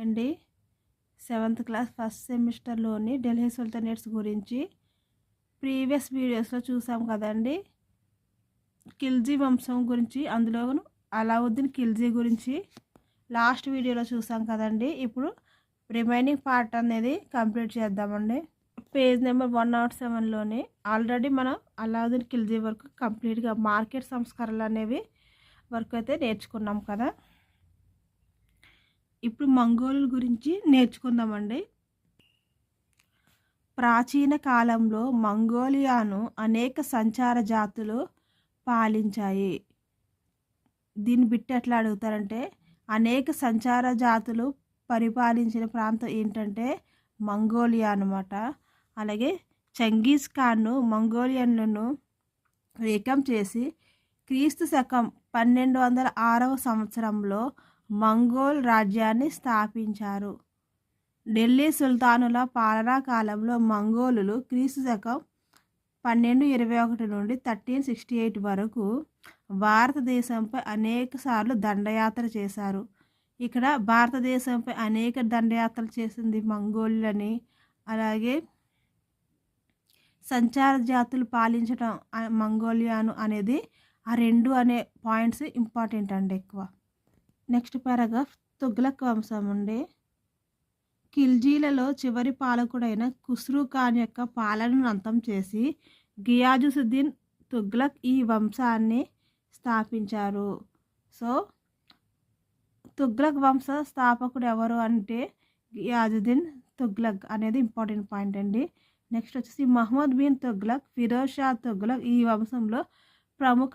అండి 7th class first సెమిస్టర్లోని Delhi sultanates గురించి ప్రీవియస్ వీడియోస్లో చూసాం కదండి. ఖిల్జీ వంశం గురించి, అందులో అలావుద్దీన్ ఖిల్జీ గురించి లాస్ట్ వీడియోలో చూసాం కదండి. ఇప్పుడు రిమైనింగ్ పార్ట్ అనేది కంప్లీట్ చేద్దామండి. పేజ్ నెంబర్ 107లోని ఆల్రెడీ మనం అలావుద్దీన్ ఖిల్జీ వరకు కంప్లీట్గా మార్కెట్ సంస్కరణలు అనేవి వరకు అయితే నేర్చుకున్నాం కదా. ఇప్పుడు మంగోలుల గురించి నేర్చుకుందామండి. ప్రాచీన కాలంలో మంగోలియాను అనేక సంచార జాతులు పాలించాయి. దీన్ని బిట్టి ఎట్లా అడుగుతారంటే, అనేక సంచార జాతులు పరిపాలించిన ప్రాంతం ఏంటంటే మంగోలియా అనమాట. అలాగే చంగీజ్ ఖాన్ను మంగోలియన్లను ఏకం చేసి క్రీస్తు శకం 1206వ సంవత్సరంలో మంగోల్ రాజ్యాన్ని స్థాపించారు. ఢిల్లీ సుల్తానుల పాలనా కాలంలో మంగోలులు క్రీస్తు శకం 1221 నుండి 1368 వరకు భారతదేశంపై అనేక సార్లు దండయాత్ర చేశారు. ఇక్కడ భారతదేశంపై అనేక దండయాత్రలు చేసింది మంగోలులని. అలాగే సంచార జాతులు పాలించడం మంగోలియాను అనేది ఆ రెండు అనే పాయింట్స్ ఇంపార్టెంట్ అండి ఎక్కువ. నెక్స్ట్ పారాగ్రాఫ్ తుగ్లక్ వంశం అండి. ఖిల్జీలలో చివరి పాలకుడైన ఖుస్రూ ఖాన్ యొక్క పాలనను అంతం చేసి గియాజుద్దీన్ తుగ్లక్ ఈ వంశాన్ని స్థాపించారు. సో తుగ్లక్ వంశ స్థాపకుడు ఎవరు అంటే గియాజుద్దీన్ తుగ్లక్ అనేది ఇంపార్టెంట్ పాయింట్ అండి. నెక్స్ట్ వచ్చేసి మహమ్మద్ బిన్ తుగ్లక్, ఫిరోజ్ షా తుగ్లక్ ఈ వంశంలో ప్రముఖ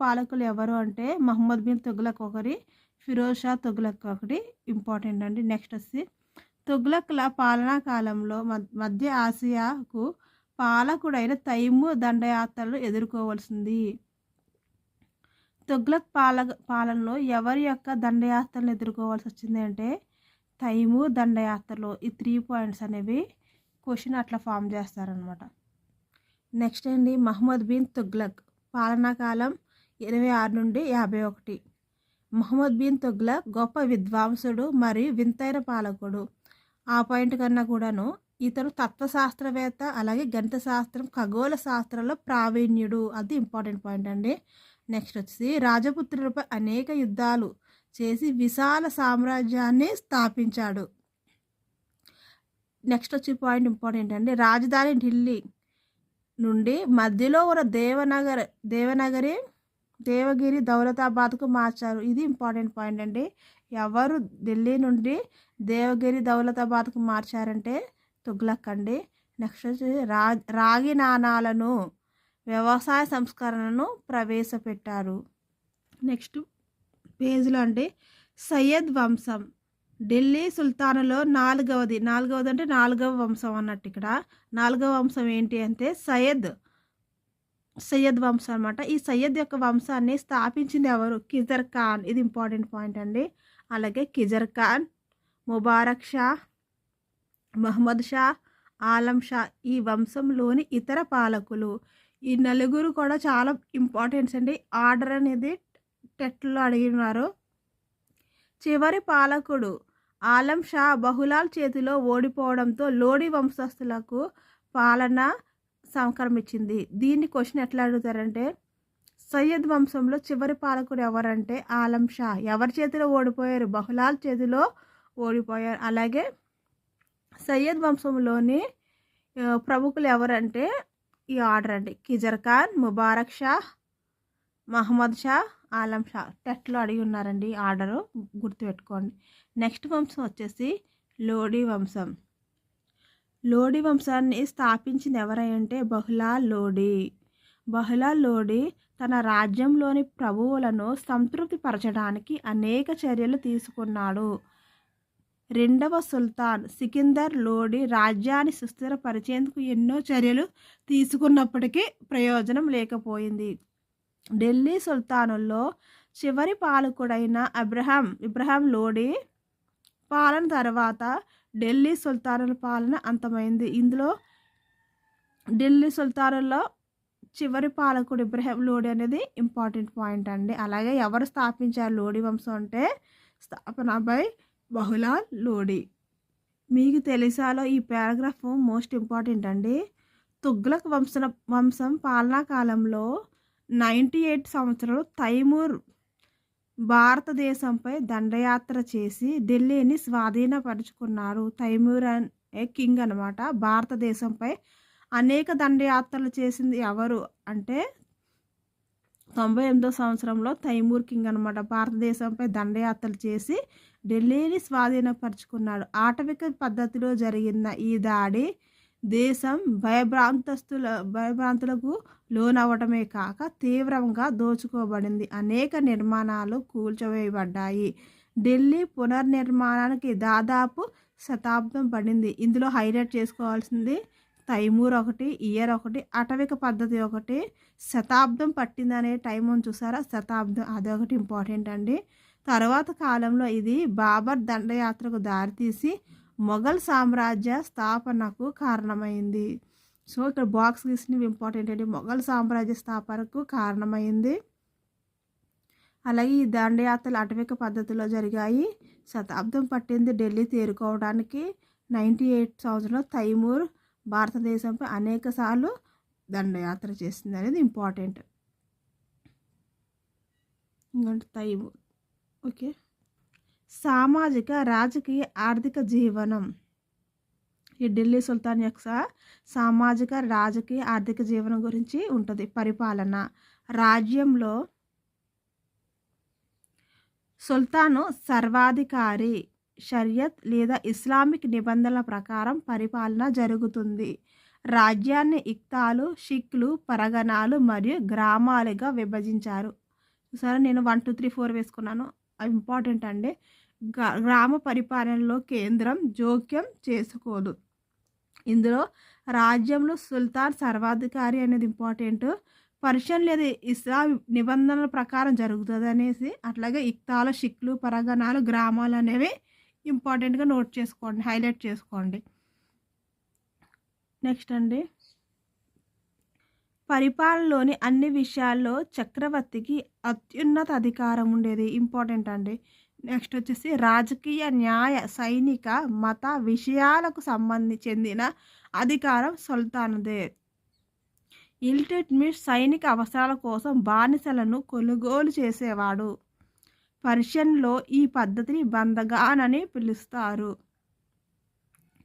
పాలకులు ఎవరు అంటే మహమ్మద్ బిన్ తుగ్లక్ ఒకరి, ఫిరోజ్ షా తుగ్లక్ ఒకటి ఇంపార్టెంట్ అండి. నెక్స్ట్ వచ్చి తుగ్లక్ల పాలనా కాలంలో మధ్య ఆసియాకు పాలకుడైన తైమూర్ దండయాత్రలు ఎదుర్కోవాల్సింది. తుగ్లక్ పాలనలో ఎవరి యొక్క దండయాత్రలను ఎదుర్కోవాల్సి వచ్చింది అంటే తైమూర్ దండయాత్రలో. ఈ 3 పాయింట్స్ అనేవి క్వశ్చన్ అట్లా ఫామ్ చేస్తారనమాట. నెక్స్ట్ అండి మహమ్మద్ బిన్ తుగ్లక్ పాలనా కాలం 26 నుండి 51. మహమ్మద్ బిన్ తుగ్లక్ గొప్ప విద్వాంసుడు మరియు వింతైన పాలకుడు. ఆ పాయింట్ కన్నా కూడాను ఇతను తత్వశాస్త్రవేత్త, అలాగే గణిత శాస్త్రం, ఖగోళ శాస్త్రంలో ప్రావీణ్యుడు. అది ఇంపార్టెంట్ పాయింట్ అండి. నెక్స్ట్ వచ్చి రాజపుత్రులపై అనేక యుద్ధాలు చేసి విశాల సామ్రాజ్యాన్ని స్థాపించాడు. నెక్స్ట్ వచ్చి పాయింట్ ఇంపార్టెంట్ అండి. రాజధాని ఢిల్లీ నుండి మధ్యలో ఉన్న దేవగిరి దౌలతాబాద్కు మార్చారు. ఇది ఇంపార్టెంట్ పాయింట్ అండి. ఎవరు ఢిల్లీ నుండి దేవగిరి దౌలతాబాద్కు మార్చారంటే తుగ్లక్ అండి. నెక్స్ట్ వచ్చి రాగి నాణాలను, వ్యవసాయ సంస్కరణను ప్రవేశపెట్టారు. నెక్స్ట్ పేజ్లో అంటే సయ్యద్ వంశం ఢిల్లీ సుల్తానులో నాలుగవది అంటే 4వ వంశం అన్నట్టు. ఇక్కడ 4వ వంశం ఏంటి అంటే సయ్యద్ వంశం అనమాట. ఈ సయ్యద్ యొక్క వంశాన్ని స్థాపించింది ఎవరు? కిజర్ ఖాన్. ఇది ఇంపార్టెంట్ పాయింట్ అండి. అలాగే కిజర్ ఖాన్, ముబారక్ షా, మహమ్మద్ షా, ఆలం షా ఈ వంశంలోని ఇతర పాలకులు. ఈ నలుగురు కూడా చాలా ఇంపార్టెంట్స్ అండి. ఆర్డర్ అనేది టెట్లో అడిగినారు. చివరి పాలకుడు ఆలం షా బహుళాల్ చేతిలో ఓడిపోవడంతో లోడి వంశస్థులకు పాలన సంక్రమించింది. దీన్ని క్వశ్చన్ ఎట్లా అడుగుతారంటే సయ్యద్ వంశంలో చివరి పాలకుడు ఎవరంటే ఆలం షా. ఎవరి చేతిలో ఓడిపోయారు? బహుళాల్ చేతిలో ఓడిపోయారు. అలాగే సయ్యద్ వంశంలోని ప్రముఖులు ఎవరంటే ఈ ఆర్డర్ అండి కిజర్ ఖాన్, ముబారక్ షా, మహమ్మద్ షా, ఆలం షా. టెట్లో అడిగి ఉన్నారండి ఆర్డరు, గుర్తుపెట్టుకోండి. నెక్స్ట్ వంశం వచ్చేసి లోడి వంశం. లోడి వంశాన్ని స్థాపించింది ఎవరంటే బహుళాల్ లోడి తన రాజ్యంలోని ప్రభువులను సంతృప్తిపరచడానికి అనేక చర్యలు తీసుకున్నాడు. 2వ సుల్తాన్ సికిందర్ లోడి రాజ్యాన్ని సుస్థిరపరిచేందుకు ఎన్నో చర్యలు తీసుకున్నప్పటికీ ప్రయోజనం లేకపోయింది. ఢిల్లీ సుల్తానుల్లో చివరి పాలకుడైన ఇబ్రహాం లోడి పాలన తర్వాత ఢిల్లీ సుల్తానుల పాలన అంతమైంది. ఇందులో ఢిల్లీ సుల్తానుల్లో చివరి పాలకుడు ఇబ్రహాం లోడి అనేది ఇంపార్టెంట్ పాయింట్ అండి. అలాగే ఎవరు స్థాపించారు లోడి వంశం అంటే స్థాపన బై బహులాల్ లోడి. మీకు తెలిసాలో ఈ పారాగ్రాఫ్ మోస్ట్ ఇంపార్టెంట్ అండి. తుగ్లక్ వంశం పాలనా కాలంలో 98 సంవత్సరాలు తైమూర్ భారతదేశంపై దండయాత్ర చేసి ఢిల్లీని స్వాధీనపరుచుకున్నారు. తైమూర్ ఏ కింగ్ అనమాట. భారతదేశంపై అనేక దండయాత్రలు చేసింది ఎవరు అంటే 98వ సంవత్సరంలో తైమూర్ కింగ్ అనమాట. భారతదేశంపై దండయాత్రలు చేసి ఢిల్లీని స్వాధీనపరుచుకున్నాడు. ఆటవిక పద్ధతిలో జరిగిన ఈ దాడి దేశం భయభ్రాంతులకు లోనవ్వటమే కాక తీవ్రంగా దోచుకోబడింది. అనేక నిర్మాణాలు కూల్చివేయబడ్డాయి. ఢిల్లీ పునర్నిర్మాణానికి దాదాపు శతాబ్దం పడింది. ఇందులో హైలైట్ చేసుకోవాల్సింది తైమూర్ ఒకటి, ఇయర్ ఒకటి, ఆటవిక పద్ధతి ఒకటి, శతాబ్దం పట్టిందనే టైం చూసారా, శతాబ్దం అదొకటి ఇంపార్టెంట్ అండి. తర్వాత కాలంలో ఇది బాబర్ దండయాత్రకు దారితీసి మొఘల్ సామ్రాజ్య స్థాపనకు కారణమైంది. సో ఇక్కడ బాక్స్ గీసినవి ఇంపార్టెంట్ అండి. మొఘల్ సామ్రాజ్య స్థాపనకు కారణమైంది. అలాగే ఈ దండయాత్రలు అటవిక పద్ధతిలో జరిగాయి. శతాబ్దం పట్టింది ఢిల్లీ తేరుకోవడానికి. 98 సంవత్సరంలో తైమూర్ భారతదేశంపై అనేక సార్లు దండయాత్ర చేసింది అనేది ఇంపార్టెంట్. ఇంకంటే తైమూర్. ఓకే. సామాజిక రాజకీయ ఆర్థిక జీవనం. ఈ ఢిల్లీ సుల్తాన్ యొక్క సామాజిక రాజకీయ ఆర్థిక జీవనం గురించి ఉంటుంది. పరిపాలన. రాజ్యంలో సుల్తాను సర్వాధికారి. షరియత్ లేదా ఇస్లామిక్ నిబంధనల ప్రకారం పరిపాలన జరుగుతుంది. రాజ్యాన్ని ఇక్తాలు, షిక్లు, పరగణాలు మరియు గ్రామాలుగా విభజించారు. సరే నేను 1 2 3 4 వేసుకున్నాను. అవి ఇంపార్టెంట్ అండి. గ్రామ పరిపాలనలో కేంద్రం జోక్యం చేసుకోదు. ఇందులో రాజ్యంలో సుల్తాన్ సర్వాధికారి అనేది ఇంపార్టెంట్. పర్షియన్ లేదా ఇస్లాం నిబంధనల ప్రకారం జరుగుతుంది అనేసి. అట్లాగే ఇక్తాలు, షిక్లు, పరగణాలు, గ్రామాలు అనేవి ఇంపార్టెంట్గా నోట్ చేసుకోండి, హైలైట్ చేసుకోండి. నెక్స్ట్ అండి, పరిపాలనలోని అన్ని విషయాల్లో చక్రవర్తికి అత్యున్నత అధికారం ఉండేది. ఇంపార్టెంట్ అండి. నెక్స్ట్ వచ్చేసి రాజకీయ, న్యాయ, సైనిక, మత విషయాలకు చెందిన అధికారం సుల్తానుదే. ఇల్టుట్మిష్ సైనిక అవసరాల కోసం బానిసలను కొనుగోలు చేసేవాడు. పర్షియన్లో ఈ పద్ధతిని బందగాన్ అని పిలుస్తారు.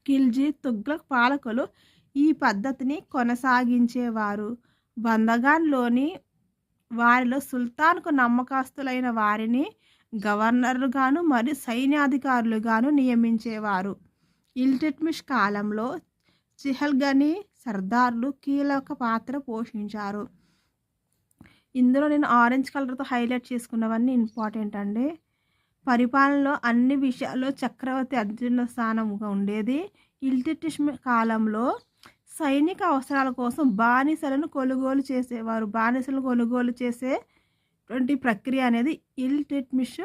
ఖిల్జీ, తుగ్లక్ పాలకులు ఈ పద్ధతిని కొనసాగించేవారు. బందగాన్లోని వారిలో సుల్తాన్కు నమ్మకస్తులైన వారిని గవర్నర్లుగాను మరియు సైన్యాధికారులుగాను నియమించేవారు. ఇల్టుట్మిష్ కాలంలో చిహల్గనీ సర్దార్లు కీలక పాత్ర పోషించారు. ఇందులో నేను ఆరెంజ్ కలర్తో హైలైట్ చేసుకున్నవన్నీ ఇంపార్టెంట్ అండి. పరిపాలనలో అన్ని విషయాల్లో చక్రవర్తి అత్యున్నత స్థానంగా ఉండేది. ఇల్టుట్మిష్ కాలంలో సైనిక అవసరాల కోసం బానిసలను కొనుగోలు చేసేవారు. బానిసలను కొనుగోలు చేసేటువంటి ప్రక్రియ అనేది ఇల్టుట్మిష్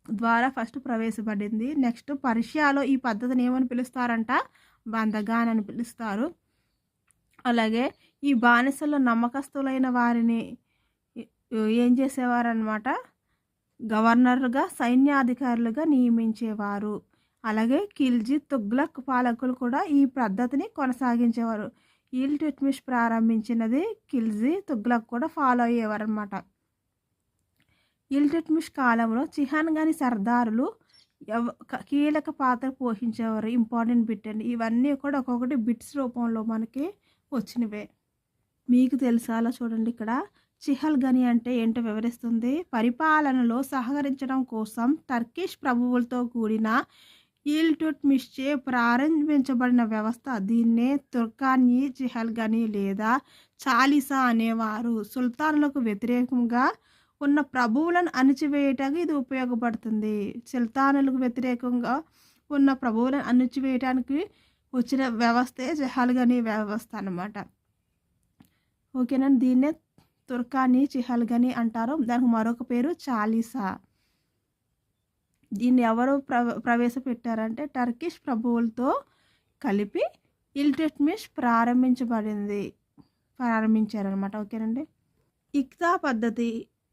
ద్వారా ఫస్ట్ ప్రవేశపడింది. నెక్స్ట్ పర్షియాలో ఈ పద్ధతిని ఏమని పిలుస్తారంట, బందగాన్ అని పిలుస్తారు. అలాగే ఈ బానిసల్లో నమ్మకస్తులైన వారిని ఏం చేసేవారనమాట, గవర్నర్గా, సైన్యాధికారులుగా నియమించేవారు. అలాగే ఖిల్జీ, తుగ్లక్ పాలకులు కూడా ఈ పద్ధతిని కొనసాగించేవారు. ఇల్టుట్మిష్ ప్రారంభించినది ఖిల్జీ, తుగ్లక్ కూడా ఫాలో అయ్యేవారు అనమాట. ఇల్టుట్మిష్ కాలంలో చిహన్గనీ సర్దారులు కీలక పాత్ర పోషించేవారు. ఇంపార్టెంట్ బిట్ అండి. ఇవన్నీ కూడా ఒక్కొక్కటి బిట్స్ రూపంలో మనకి వచ్చినవే. మీకు తెలుసాలా చూడండి. ఇక్కడ చిహల్గనీ అంటే ఏంటో వివరిస్తుంది. పరిపాలనలో సహకరించడం కోసం టర్కిష్ ప్రభువులతో కూడిన ఇల్టుట్మిష్చే ప్రారంభించబడిన వ్యవస్థ. దీన్నే తుర్కానీ చిహల్గనీ లేదా చాలీసా అనేవారు. సుల్తానులకు వ్యతిరేకంగా ఉన్న ప్రభువులను అణిచివేయటానికి ఇది ఉపయోగపడుతుంది. సుల్తానులకు వ్యతిరేకంగా ఉన్న ప్రభువులను అణిచివేయటానికి వచ్చిన వ్యవస్థే చిహల్గనీ వ్యవస్థ అన్నమాట. ఓకేనండి. దీన్నే తుర్కానీ చిహల్గనీ అంటారు. దానికి మరొక పేరు చాలీసా. దీన్ని ఎవరు ప్రవేశపెట్టారంటే టర్కిష్ ప్రభువులతో కలిపి ఇల్టుట్మిష్ ప్రారంభించారనమాట. ఓకేనండి. ఇక్తా పద్ధతి.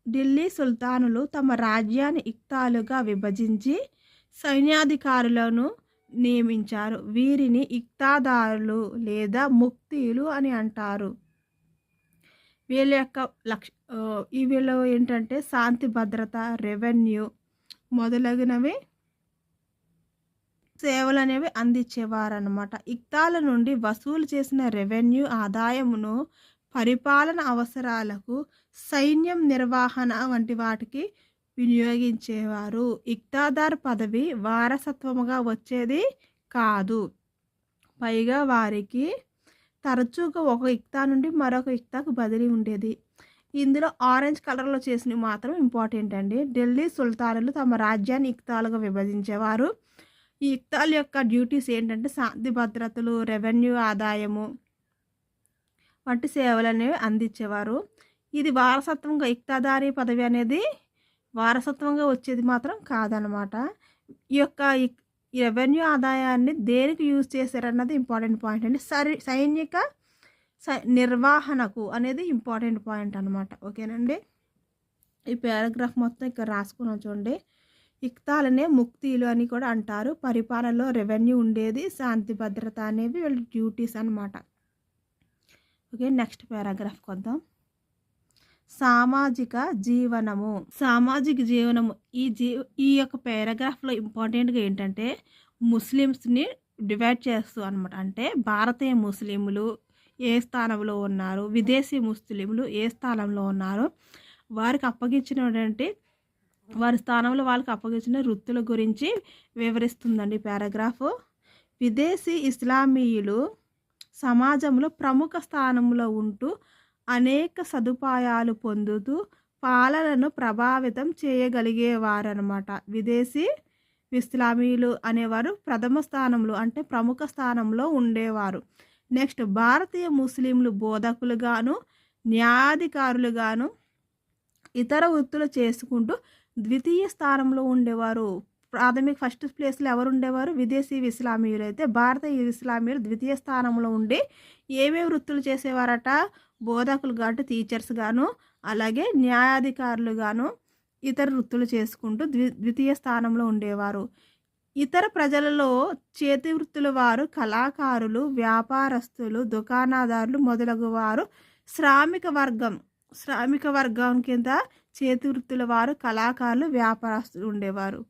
ఢిల్లీ సుల్తానులు తమ రాజ్యాన్ని ఇక్తాలుగా విభజించి సైన్యాధికారులను నియమించారు. వీరిని ఇక్తాదారులు లేదా ముక్తీలు అని అంటారు. వీళ్ళ యొక్క వీళ్ళు ఏంటంటే శాంతి భద్రత, రెవెన్యూ మొదలగునవి సేవలు అనేవి అందించేవారన్నమాట. ఇక్తాల నుండి వసూలు చేసిన రెవెన్యూ ఆదాయమును పరిపాలన అవసరాలకు, సైన్యం నిర్వహణ వంటి వాటికి వినియోగించేవారు. ఇక్తాదార్ పదవి వారసత్వముగా వచ్చేది కాదు. పైగా వారికి తరచుగా ఒక ఇక్తా నుండి మరొక ఇక్తాకు బదిలీ ఉండేది. ఇందులో ఆరెంజ్ కలర్లో చేసినవి మాత్రం ఇంపార్టెంట్ అండి. ఢిల్లీ సుల్తానులు తమ రాజ్యాన్ని ఇక్తాలుగా విభజించేవారు. ఈ ఇక్తాల యొక్క డ్యూటీస్ ఏంటంటే శాంతి భద్రతలు, రెవెన్యూ ఆదాయము వంటి సేవలు అనేవి అందించేవారు. ఇది వారసత్వంగా ఇక్తాదారీ పదవి అనేది వారసత్వంగా వచ్చేది మాత్రం కాదనమాట. ఈ యొక్క రెవెన్యూ ఆదాయాన్ని దేనికి యూజ్ చేశారన్నది ఇంపార్టెంట్ పాయింట్ అండి. సైనిక నిర్వహణకు అనేది ఇంపార్టెంట్ పాయింట్ అనమాట. ఓకేనండి. ఈ పారాగ్రాఫ్ మొత్తం ఇక్కడ రాసుకున్నాం చూడండి. ఇక్తాలనే ముక్తీలు అని కూడా అంటారు. పరిపాలనలో రెవెన్యూ ఉండేది, శాంతి భద్రత అనేవి వీళ్ళ డ్యూటీస్ అనమాట. ఓకే, నెక్స్ట్ పారాగ్రాఫ్కి వద్దాం. సామాజిక జీవనము. సామాజిక జీవనము ఈ యొక్క పారాగ్రాఫ్లో ఇంపార్టెంట్గా ఏంటంటే ముస్లిమ్స్ని డివైడ్ చేస్తూ అనమాట. అంటే భారతీయ ముస్లింలు ఏ స్థానంలో ఉన్నారు, విదేశీ ముస్లింలు ఏ స్థానంలో ఉన్నారు, వారికి అప్పగించినటువంటి వారి స్థానంలో వాళ్ళకి అప్పగించిన వృత్తుల గురించి వివరిస్తుందండి పారాగ్రాఫ్. విదేశీ ఇస్లామీయులు సమాజంలో ప్రముఖ స్థానంలో ఉంటూ అనేక సదుపాయాలు పొందుతూ పాలనను ప్రభావితం చేయగలిగేవారనమాట. విదేశీ ఇస్లామీయులు అనేవారు ప్రథమ స్థానంలో అంటే ప్రముఖ స్థానంలో ఉండేవారు. నెక్స్ట్ భారతీయ ముస్లింలు బోధకులుగాను, న్యాయాధికారులుగాను, ఇతర వృత్తులు చేసుకుంటూ ద్వితీయ స్థానంలో ఉండేవారు. ప్రాథమిక ఫస్ట్ ప్లేస్లో ఎవరు ఉండేవారు? విదేశీ ఇస్లామీయులు. అయితే భారతీయ ఇస్లామీయులు ద్వితీయ స్థానంలో ఉండి ఏమేమి వృత్తులు చేసేవారట? బోధకులు గాను, టీచర్స్ గాను, అలాగే న్యాయాధికారులు గాను ఇతర వృత్తులు చేసుకుంటూ ద్వితీయ స్థానంలో ఉండేవారు. ఇతర ప్రజలలో చేతి వృత్తుల వారు కళాకారులు, వ్యాపారస్తులు, దుకాణదారులు మొదలగు వారు శ్రామిక వర్గం కింద చేతి వృత్తుల వారు కళాకారులు, వ్యాపారస్తులు ఉండేవారు.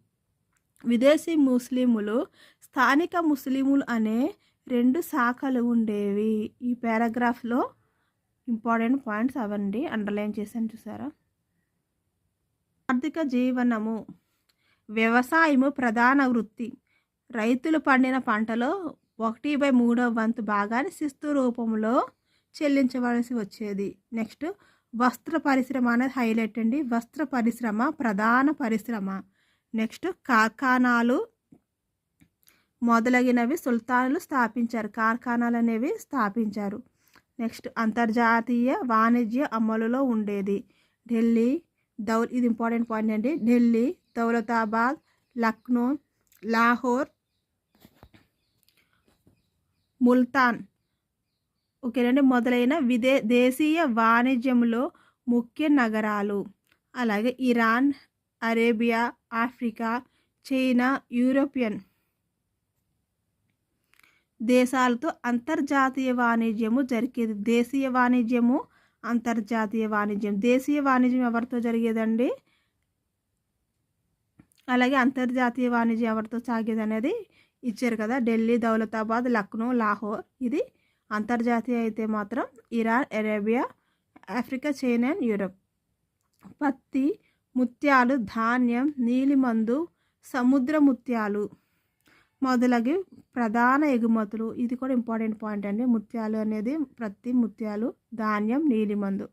విదేశీ ముస్లిములు, స్థానిక ముస్లిములు అనే 2 శాఖలు ఉండేవి. ఈ పారాగ్రాఫ్లో ఇంపార్టెంట్ పాయింట్స్ అవండి, అండర్లైన్ చేశాను చూసారా. ఆర్థిక జీవనము. వ్యవసాయము ప్రధాన వృత్తి. రైతులు పండిన పంటలో 1/3 వంతు భాగాన్ని శిస్తు రూపంలో చెల్లించవలసి వచ్చేది. నెక్స్ట్ వస్త్ర పరిశ్రమ అనేది హైలైట్ అండి. వస్త్ర పరిశ్రమ ప్రధాన పరిశ్రమ. నెక్స్ట్ కార్ఖానాలు మొదలగినవి సుల్తానులు స్థాపించారు. కార్ఖానాలు అనేవి స్థాపించారు. నెక్స్ట్ అంతర్జాతీయ వాణిజ్య అమలులో ఉండేది. ఢిల్లీ ఇది ఇంపార్టెంట్ పాయింట్ అండి. ఢిల్లీ, దౌలతాబాద్, లక్నో, లాహోర్, ముల్తాన్ ఓకేనండి మొదలైన దేశీయ వాణిజ్యంలో ముఖ్య నగరాలు. అలాగే Iran, Arabia, Africa, China, European దేశాలతో అంతర్జాతీయ వాణిజ్యము జరిగేది. దేశీయ వాణిజ్యము, అంతర్జాతీయ వాణిజ్యం. దేశీయ వాణిజ్యం ఎవరితో జరిగేదండి, అలాగే అంతర్జాతీయ వాణిజ్యం ఎవరితో సాగేది అనేది ఇచ్చారు కదా. ఢిల్లీ, దౌలతాబాద్, లక్నో, లాహోర్ ఇది అంతర్జాతీయ అయితే మాత్రం Iran, Arabia, Africa, China and Europe. పత్తి, ముత్యాలు, ధాన్యం, నీలిమందు, సముద్ర ముత్యాలు మొదలగు ప్రధాన ఎగుమతులు. ఇది కూడా ఇంపార్టెంట్ పాయింట్ అండి. ముత్యాలు అనేది పత్తి, ముత్యాలు, ధాన్యం, నీలిమందు.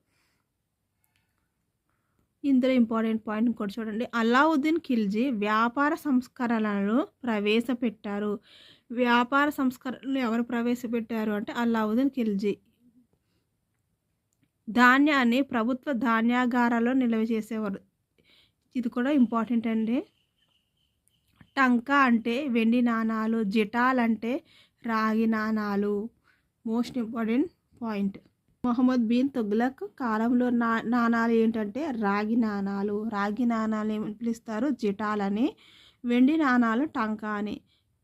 ఇందులో ఇంపార్టెంట్ పాయింట్ ఇంకోటి చూడండి. అలావుద్దీన్ ఖిల్జీ వ్యాపార సంస్కరణలను ప్రవేశపెట్టారు. వ్యాపార సంస్కరణలు ఎవరు ప్రవేశపెట్టారు అంటే అలావుద్దీన్ ఖిల్జీ. ధాన్యాన్ని ప్రభుత్వ ధాన్యాగారాల్లో నిల్వ చేసేవారు. ఇది కూడా ఇంపార్టెంట్ అండి. టంకా అంటే వెండి నాణాలు, జిటాల్ అంటే రాగి నాణాలు. Most important point. Mohammad bin Tughlaq కాలంలో నాణాలు ఏంటంటే రాగి నాణాలు. రాగి నాణాలు ఏమని పిలుస్తారు? జిటాల్ అని. వెండి నాణాలు టంకా అని.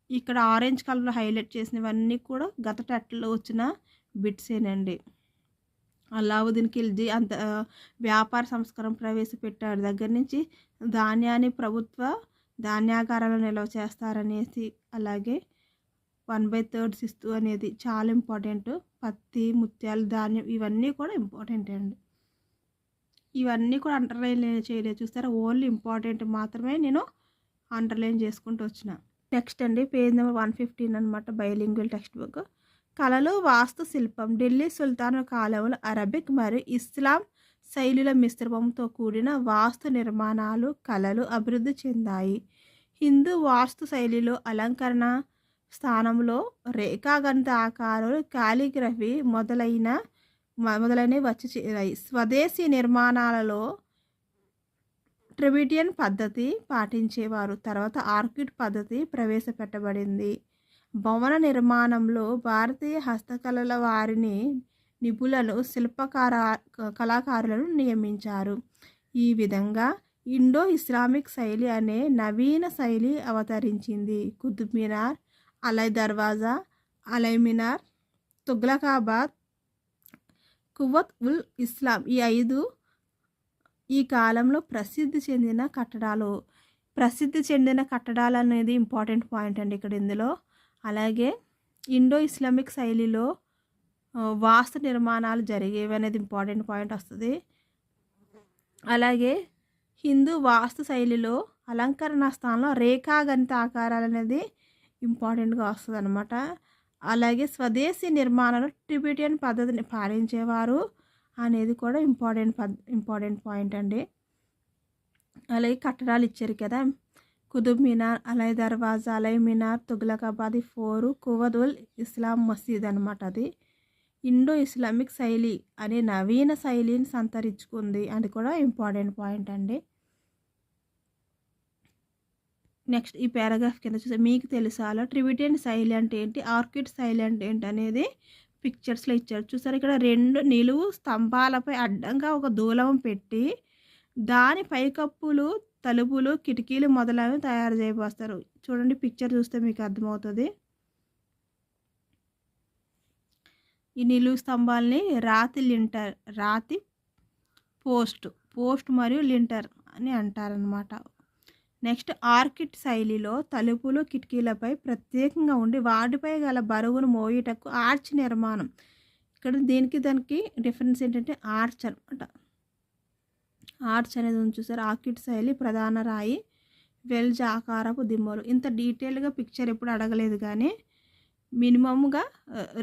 ఇక్కడ ఆరెంజ్ కలర్‌లో హైలైట్ చేసినవన్నీ కూడా గత టెట్‌లో వచ్చిన బిట్సేనండి. అలావుద్దీన్ ఖిల్జీ వ్యాపార సంస్కరణ ప్రవేశపెట్టాడు దగ్గర నుంచి ధాన్యాన్ని ప్రభుత్వ ధాన్యాగారాల్లో నిల్వ చేస్తారనేసి, అలాగే 1/3 శిస్తు అనేది చాలా ఇంపార్టెంట్. పత్తి, ముత్యాలు, ధాన్యం ఇవన్నీ కూడా ఇంపార్టెంటే అండి. ఇవన్నీ కూడా అండర్‌లైన్ చేయలేదు చూసారా, ఓన్లీ ఇంపార్టెంట్ మాత్రమే నేను అండర్‌లైన్ చేసుకుంటూ వచ్చిన. నెక్స్ట్ అండి పేజ్ నెంబర్ 115 అనమాట, బైలింగ్వల్ టెక్స్ట్ బుక్. కళలు, వాస్తు శిల్పం. ఢిల్లీ సుల్తానుల కాలంలో అరబిక్ మరియు ఇస్లాం శైలుల మిశ్రమంతో కూడిన వాస్తు నిర్మాణాలు, కళలు అభివృద్ధి చెందాయి. హిందూ వాస్తు శైలిలో అలంకరణ స్థానంలో రేఖాగణిత ఆకారాలు, కాలిగ్రఫీ మొదలైనవి వచ్చి చేరాయి. స్వదేశీ నిర్మాణాలలో ట్రెవిడియన్ పద్ధతి పాటించేవారు. తర్వాత ఆర్కిడ్ పద్ధతి ప్రవేశపెట్టబడింది. భవన నిర్మాణంలో భారతీయ హస్తకళల వారిని నిపుణులను కళాకారులను నియమించారు. ఈ విధంగా ఇండో ఇస్లామిక్ శైలి అనే నవీన శైలి అవతరించింది. కుతుబ్ మినార్, అలై దర్వాజా, అలై మినార్, తుగ్లకాబాద్, కువత్ ఉల్ ఇస్లాం ఈ 5 ఈ కాలంలో ప్రసిద్ధి చెందిన కట్టడాలు అనేది ఇంపార్టెంట్ పాయింట్ అండి ఇక్కడ ఇందులో. అలాగే ఇండో ఇస్లామిక్ శైలిలో వాస్తు నిర్మాణాలు జరిగేవి అనేది ఇంపార్టెంట్ పాయింట్ వస్తుంది. అలాగే హిందూ వాస్తు శైలిలో అలంకరణ స్థానంలో రేఖాగణిత ఆకారాలు అనేది ఇంపార్టెంట్గా వస్తుంది అనమాట. అలాగే స్వదేశీ నిర్మాణాలు టిబెటియన్ పద్ధతిని పాటించేవారు అనేది కూడా ఇంపార్టెంట్ పాయింట్ అండి. అలాగే కట్టడాలు ఇచ్చారు కదా, కుతుబ్ మినార్, అలై దర్వాజా, అలై మినార్, తుగ్లకాబాద్ 4, కువత్ ఉల్ ఇస్లాం మసీద్ అనమాట. అది ఇండో ఇస్లామిక్ శైలి అనే నవీన శైలిని సంతరించుకుంది, అది కూడా ఇంపార్టెంట్ పాయింట్ అండి. నెక్స్ట్ ఈ పారాగ్రాఫ్ కింద చూస్తే మీకు తెలుసాలో ట్రిబిటియన్ శైలి అంటే ఏంటి, ఆర్కిడ్ శైలి అంటే ఏంటి అనేది పిక్చర్స్లో ఇచ్చారు చూసారు. ఇక్కడ 2 నిలువు స్తంభాలపై అడ్డంగా ఒక దూలం పెట్టి దాని పైకప్పులు, తలుపులు, కిటికీలు మొదలైనవి తయారు చేయబోస్తారు. చూడండి పిక్చర్ చూస్తే మీకు అర్థమవుతుంది. ఈ నిలువు స్తంభాలని రాతి పోస్ట్ మరియు లింటర్ అని అంటారనమాట. నెక్స్ట్ ఆర్కిడ్ శైలిలో తలుపులు, కిటికీలపై ప్రత్యేకంగా ఉండి వాటిపై గల బరువును మోయుటకు ఆర్చ్ నిర్మాణం. ఇక్కడ దానికి డిఫరెన్స్ ఏంటంటే ఆర్చ్ అనమాట. ఆర్చ్ అనేది ఉంది చూసారు. ఆర్కిడ్ శైలి ప్రధాన రాయి, వెల్జ్ ఆకారపు దిమ్మలు. ఇంత డీటెయిల్గా పిక్చర్ ఎప్పుడు అడగలేదు, కానీ మినిమంగా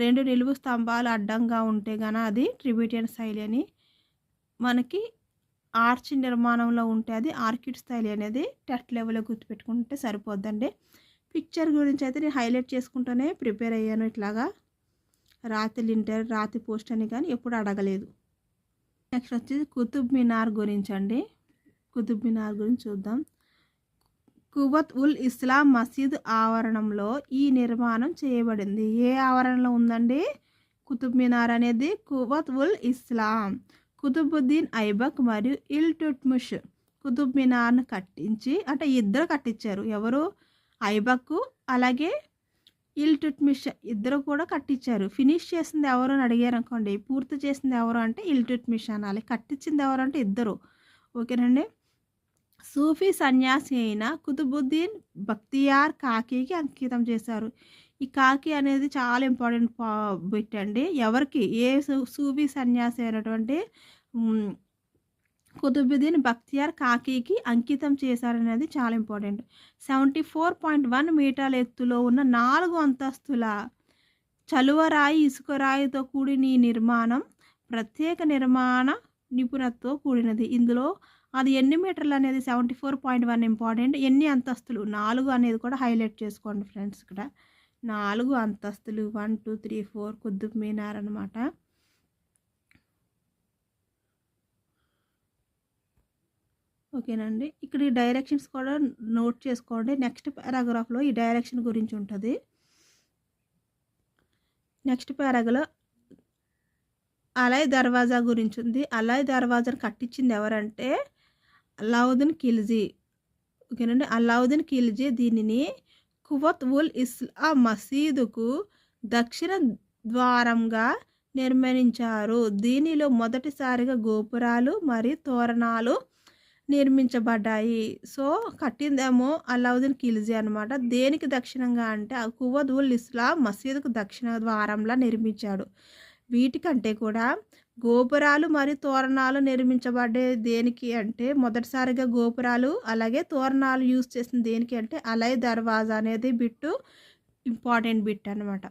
2 నిలువు స్తంభాలు అడ్డంగా ఉంటే గాన అది ట్రిబిటియన్ శైలి అని, మనకి ఆర్చ్ నిర్మాణంలో ఉంటే అది ఆర్కిడ్ శైలి అనేది టెట్ లెవెల్లో గుర్తుపెట్టుకుంటే సరిపోద్దండి. పిక్చర్ గురించి అయితే నేను హైలైట్ చేసుకుంటూనే ప్రిపేర్ అయ్యాను. ఇట్లాగా రాతి లింటర్, రాతి పోస్ట్ అని కానీ ఎప్పుడు అడగలేదు. నెక్స్ట్ వచ్చేసి కుతుబ్ మినార్ గురించి అండి. కుతుబ్ మినార్ గురించి చూద్దాం. కువత్ ఉల్ ఇస్లాం మసీద్ ఆవరణంలో ఈ నిర్మాణం చేయబడింది. ఏ ఆవరణలో ఉందండి? కుతుబ్ మినార్ అనేది కువత్ ఉల్ ఇస్లాం. కుతుబుద్దీన్ ఐబక్ మరియు ఇల్టుట్మిష్ కుతుబ్ మినార్ను కట్టించి, అంటే ఇద్దరు కట్టించారు. ఎవరు? ఐబక్ అలాగే ఇల్టుట్మిష్ ఇద్దరు కూడా కట్టించారు. ఫినిష్ చేసింది ఎవరు అని అడిగారు అనుకోండి, పూర్తి చేసింది ఎవరు అంటే ఇల్టుట్మిష్ అనాలి. కట్టించింది ఎవరు అంటే ఇద్దరు. ఓకేనండి. సూఫీ సన్యాసి అయిన కుతుబుద్దీన్ బక్తియార్ కాకీకి అంకితం చేశారు. ఈ కాకి అనేది చాలా ఇంపార్టెంట్ బిట్ అండి. ఎవరికి? ఏ సూఫీ సన్యాసి అయినటువంటి కుతుబుద్దీన్ బక్తియార్ కాకీకి అంకితం చేశారనేది చాలా ఇంపార్టెంట్. 74.1 మీటర్ల ఎత్తులో ఉన్న 4 అంతస్తుల చలువరాయి, ఇసుకరాయితో కూడిన ఈ నిర్మాణం ప్రత్యేక నిర్మాణ నిపుణతతో కూడినది. ఇందులో అది ఎన్ని మీటర్లు అనేది 74.1 ఇంపార్టెంట్. ఎన్ని అంతస్తులు? 4 అనేది కూడా హైలైట్ చేసుకోండి ఫ్రెండ్స్. ఇక్కడ 4 అంతస్తులు 1 2 3 4 కుతుబ్ మినార్ అనమాట. ఓకేనండి. ఇక్కడ ఈ డైరెక్షన్స్ కూడా నోట్ చేసుకోండి. నెక్స్ట్ పారాగ్రాఫ్లో ఈ డైరెక్షన్ గురించి ఉంటుంది. నెక్స్ట్ పారాగ్రాఫ్లో అలై దర్వాజా గురించి ఉంది. అలై దర్వాజాను కట్టించింది ఎవరంటే అలావుద్దీన్ ఖిల్జీ. ఓకేనండి. అలావుద్దీన్ ఖిల్జీ దీనిని కువత్ ఉల్ ఇస్లాం మసీదుకు దక్షిణ ద్వారంగా నిర్మించారు. దీనిలో మొదటిసారిగా గోపురాలు మరియు తోరణాలు నిర్మించబడ్డాయి. సో కట్టిందేమో అలావుద్దీన్ ఖిల్జీ అనమాట. దేనికి దక్షిణంగా అంటే ఆ కువత్ ఉల్ ఇస్లాం మసీదుకు దక్షిణ ద్వారంలా నిర్మించాడు. వీటికంటే కూడా గోపురాలు మరియు తోరణాలు నిర్మించబడ్డే దేనికి అంటే మొదటిసారిగా గోపురాలు అలాగే తోరణాలు యూజ్ చేసిన దేనికి అంటే అలై దర్వాజా అనేది బిట్టు ఇంపార్టెంట్ బిట్ అనమాట.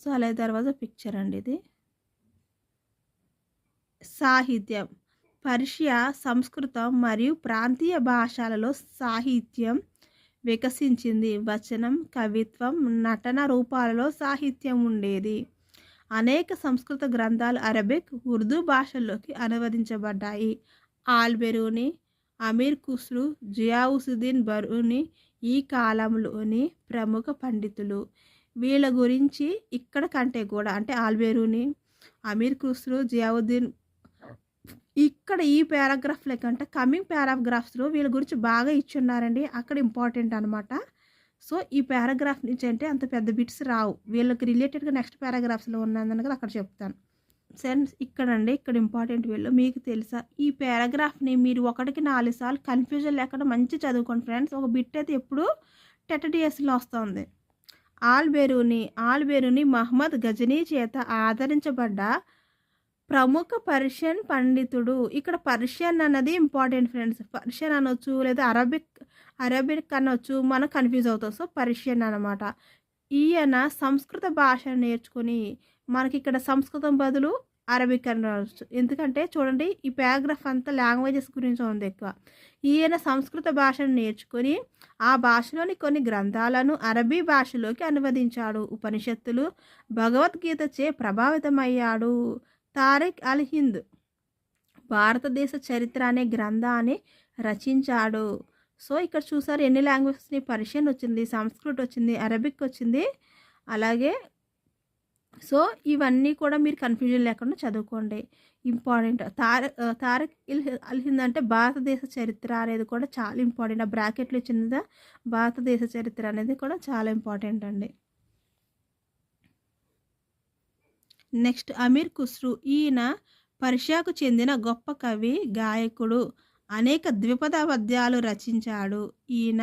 సో అలై దర్వాజా పిక్చర్ అండి ఇది. సాహిత్యం పర్షియా సంస్కృతం మరియు ప్రాంతీయ భాషలలో సాహిత్యం వికసించింది. వచనం, కవిత్వం, నటన రూపాలలో సాహిత్యం ఉండేది. అనేక సంస్కృత గ్రంథాలు అరబిక్, ఉర్దూ భాషల్లోకి అనువదించబడ్డాయి. ఆల్బెరూని, అమీర్ ఖుస్రూ, జియావుద్దీన్ బరూని ఈ కాలంలోని ప్రముఖ పండితులు. వీళ్ళ గురించి ఇక్కడ కంటే కూడా అంటే ఆల్బెరూని, అమీర్ ఖుస్రూ, జియావుద్దీన్ ఇక్కడ ఈ పారాగ్రాఫ్ల కంటే కమింగ్ పారాగ్రాఫ్స్లో వీళ్ళ గురించి బాగా ఇచ్చున్నారండి. అక్కడ ఇంపార్టెంట్ అనమాట. సో ఈ పారాగ్రాఫ్ నుంచి అంటే అంత పెద్ద బిట్స్ రావు, వీళ్ళకి రిలేటెడ్గా నెక్స్ట్ పారాగ్రాఫ్స్లో ఉన్నదని కదా అక్కడ చెప్తాను. సెన్స్ ఇక్కడండి ఇక్కడ ఇంపార్టెంట్ వీళ్ళు మీకు తెలుసా ఈ పారాగ్రాఫ్ని మీరు 1కి 4 సార్లు కన్ఫ్యూజన్ లేకుండా మంచి చదువుకోండి ఫ్రెండ్స్. ఒక బిట్ అయితే ఎప్పుడు టెటడిఎస్లో వస్తుంది. ఆల్బెరూని మహమ్మద్ గజనీ చేత ఆదరించబడ్డ ప్రముఖ పర్షియన్ పండితుడు. ఇక్కడ పర్షియన్ అన్నది ఇంపార్టెంట్ ఫ్రెండ్స్. పర్షియన్ అనొచ్చు లేదా అరబిక్ అనొచ్చు, మనం కన్ఫ్యూజ్ అవుతాం. సో పర్షియన్ అనమాట. ఈయన సంస్కృత భాష నేర్చుకుని మనకి ఇక్కడ సంస్కృతం బదులు అరబిక్ అని రావచ్చు. ఎందుకంటే చూడండి ఈ పారాగ్రాఫ్ అంతా లాంగ్వేజెస్ గురించి ఉంది ఎక్కువ. ఈయన సంస్కృత భాషను నేర్చుకుని ఆ భాషలోని కొన్ని గ్రంథాలను అరబీ భాషలోకి అనువదించాడు. ఉపనిషత్తులు, భగవద్గీతచే ప్రభావితమయ్యాడు. తారిక్ అల్ హింద్ భారతదేశ చరిత్ర అనే గ్రంథాన్ని రచించాడు. సో ఇక్కడ చూసారు ఎన్ని లాంగ్వేజెస్ని, పర్షియన్ వచ్చింది, సంస్కృత్ వచ్చింది, అరబిక్ వచ్చింది. అలాగే సో ఇవన్నీ కూడా మీరు కన్ఫ్యూజన్ లేకుండా చదువుకోండి, ఇంపార్టెంట్. తారిక్ అల్ హింద్ అంటే భారతదేశ చరిత్ర అనేది కూడా చాలా ఇంపార్టెంట్. ఆ బ్రాకెట్లు ఇచ్చినదా భారతదేశ చరిత్ర అనేది కూడా చాలా ఇంపార్టెంట్ అండి. నెక్స్ట్ అమీర్ ఖుస్రూ. ఈయన పర్షియాకు చెందిన గొప్ప కవి, గాయకుడు. అనేక ద్విపద పద్యాలు రచించాడు. ఈయన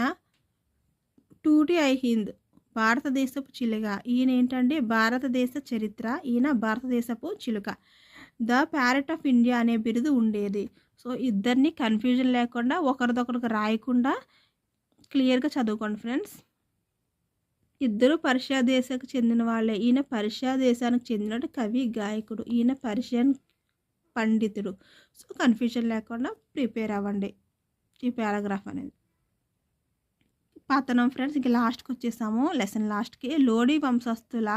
టూటి ఐ హింద్ భారతదేశపు చిలుక. ఈయన ఏంటంటే భారతదేశ చరిత్ర, ఈయన భారతదేశపు చిలుక. ద ప్యారెట్ ఆఫ్ ఇండియా అనే బిరుదు ఉండేది. సో ఇద్దరిని కన్ఫ్యూజన్ లేకుండా ఒకరిదొకరికి రాయకుండా క్లియర్గా చదువుకోండి ఫ్రెండ్స్. ఇద్దరు పర్షియా దేశానికి చెందిన వాళ్ళే. ఈయన పర్షియా దేశానికి చెందిన కవి, గాయకుడు. ఈయన పర్షియన్ పండితుడు. సో కన్ఫ్యూజన్ లేకుండా ప్రిపేర్ అవ్వండి ఈ పారాగ్రాఫ్ అనేది. పతనం ఫ్రెండ్స్ ఇంక లాస్ట్కి వచ్చేసాము, లెసన్ లాస్ట్కి. లోడీ వంశస్థుల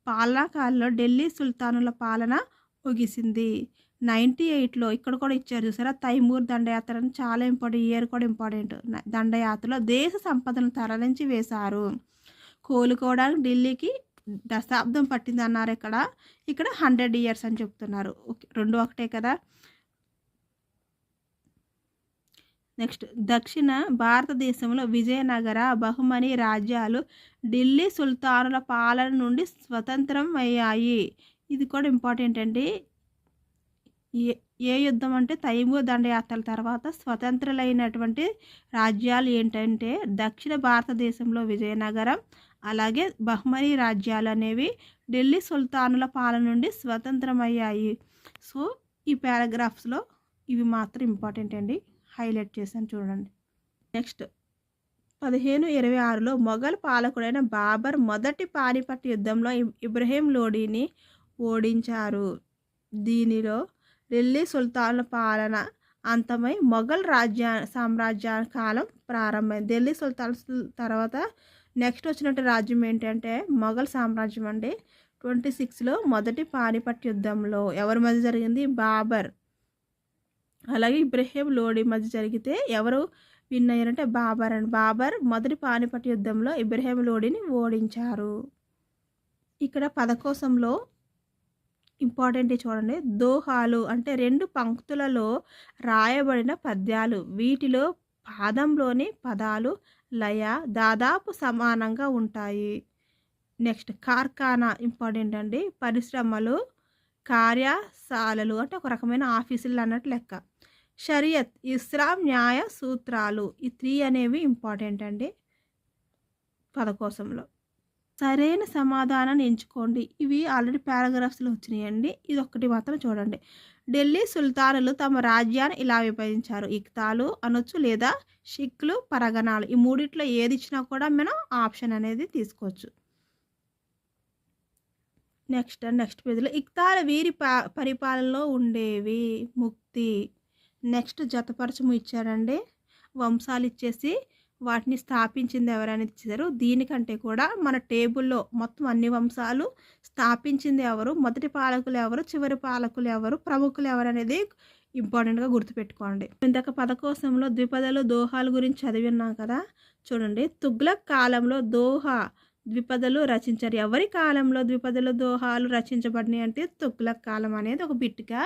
పాలనా కాలంలో ఢిల్లీ సుల్తానుల పాలన ముగిసింది. 98లో ఇక్కడ కూడా ఇచ్చారు చూసారా, తైమూర్ దండయాత్ర అని చాలా ఇంపార్టెంట్, ఇయర్ కూడా ఇంపార్టెంట్. దండయాత్రలో దేశ సంపదను తరలించి వేశారు. కోలుకోవడానికి ఢిల్లీకి దశాబ్దం పట్టింది అన్నారు. ఇక్కడ 100 years అని చెప్తున్నారు. ఓకే, రెండు ఒకటే కదా. నెక్స్ట్ దక్షిణ భారతదేశంలో విజయనగర, బహుమని రాజ్యాలు ఢిల్లీ సుల్తానుల పాలన నుండి స్వతంత్రం అయ్యాయి. ఇది కూడా ఇంపార్టెంట్ అండి. ఏ యుద్ధం అంటే తైమూర్ దండయాత్రల తర్వాత స్వతంత్రులైనటువంటి రాజ్యాలు ఏంటంటే దక్షిణ భారతదేశంలో విజయనగరం అలాగే బహ్మనీ రాజ్యాలు అనేవి ఢిల్లీ సుల్తానుల పాలన నుండి స్వతంత్రమయ్యాయి. సో ఈ పారాగ్రాఫ్స్లో ఇవి మాత్రం ఇంపార్టెంట్ అండి, హైలైట్ చేశాను చూడండి. నెక్స్ట్ 1526లో మొఘల్ పాలకుడైన బాబర్ మొదటి పానిపట్ యుద్ధంలో ఇబ్రహీం లోడీని ఓడించారు. దీనిలో ఢిల్లీ సుల్తానుల పాలన అంతమై మొఘల్ సామ్రాజ్య కాలం ప్రారంభమైంది. ఢిల్లీ సుల్తాన్ తర్వాత నెక్స్ట్ వచ్చినట్టు రాజ్యం ఏంటంటే మొఘల్ సామ్రాజ్యం అండి. 26లో మొదటి పానిపట్ యుద్ధంలో ఎవరి మధ్య జరిగింది? బాబర్ అలాగే ఇబ్రహీం లోడీ మధ్య జరిగితే ఎవరు విన్ అయ్యారంటే బాబర్ అండ్ బాబర్ మొదటి పానిపట్ యుద్ధంలో ఇబ్రహీం లోడీని ఓడించారు. ఇక్కడ పదకోశంలో ఇంపార్టెంట్ చూడండి. దోహాలు అంటే 2 పంక్తులలో రాయబడిన పద్యాలు. వీటిలో పాదంలోని పదాలు లయ దాదాపు సమానంగా ఉంటాయి. నెక్స్ట్ కార్ఖానా ఇంపార్టెంట్ అండి. పరిశ్రమలు, కార్యశాలలు అంటే ఒక రకమైన ఆఫీసులు అన్నట్టు లెక్క. షరియత్, ఇస్లాం న్యాయ సూత్రాలు. ఈ 3 అనేవి ఇంపార్టెంట్ అండి పదకోశంలో. సరైన సమాధానాన్ని ఎంచుకోండి. ఇవి ఆల్రెడీ పారాగ్రాఫ్స్లో వచ్చినాయండి. ఇది ఒక్కటి మాత్రం చూడండి. ఢిల్లీ సుల్తానులు తమ రాజ్యాన్ని ఇలా విభజించారు. ఇక్తాలు అనొచ్చు లేదా షిక్లు, పరగణాలు. ఈ మూడిట్లో ఏది ఇచ్చినా కూడా మనం ఆప్షన్ అనేది తీసుకోవచ్చు. నెక్స్ట్ పేజీలో ఇక్తాల వీరి పరిపాలనలో ఉండేవి. ముక్తి. నెక్స్ట్ జతపరచము ఇచ్చారండి. వంశాలు ఇచ్చేసి వాటిని స్థాపించింది ఎవరనేది ఇచ్చారు. దీనికంటే కూడా మన టేబుల్లో మొత్తం అన్ని వంశాలు స్థాపించింది ఎవరు, మొదటి పాలకులు ఎవరు, చివరి పాలకులు ఎవరు, ప్రముఖులు ఎవరు అనేది ఇంపార్టెంట్గా గుర్తుపెట్టుకోండి. ఇందాక పదకోశంలో ద్విపదలు దోహాల గురించి చదివిన్నాం కదా. చూడండి, తుగ్లక్ కాలంలో దోహా ద్విపదలు రచించారు. ఎవరి కాలంలో ద్విపదలు దోహాలు రచించబడినాయి అంటే తుగ్లక్ కాలం అనేది ఒక బిట్గా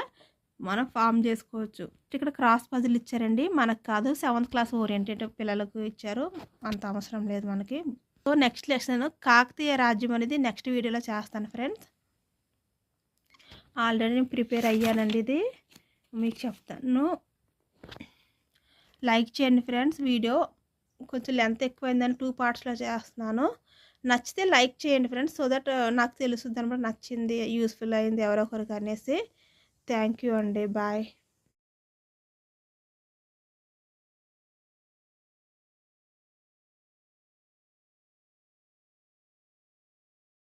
మనం ఫామ్ చేసుకోవచ్చు. ఇక్కడ క్రాస్ పజిల్ ఇచ్చారండి, మనకు కాదు. 7th క్లాస్ ఓరియంటెడ్ పిల్లలకు ఇచ్చారు, అంత అవసరం లేదు మనకి. సో నెక్స్ట్ లెసన్ కాకతీయ రాజ్యం అనేది నెక్స్ట్ వీడియోలో చేస్తాను ఫ్రెండ్స్. ఆల్రెడీ నేను ప్రిపేర్ అయ్యానండి, ఇది మీకు చెప్తాను. లైక్ చేయండి ఫ్రెండ్స్. వీడియో కొంచెం లెంత్ ఎక్కువైందని 2 పార్ట్స్లో చేస్తున్నాను. నచ్చితే లైక్ చేయండి ఫ్రెండ్స్, సో దట్ నాకు తెలుస్తుంది అనమాట నచ్చింది, యూస్ఫుల్ అయింది ఎవరొకరికి అనేసి. థ్యాంక్ యూ అండి, బాయ్.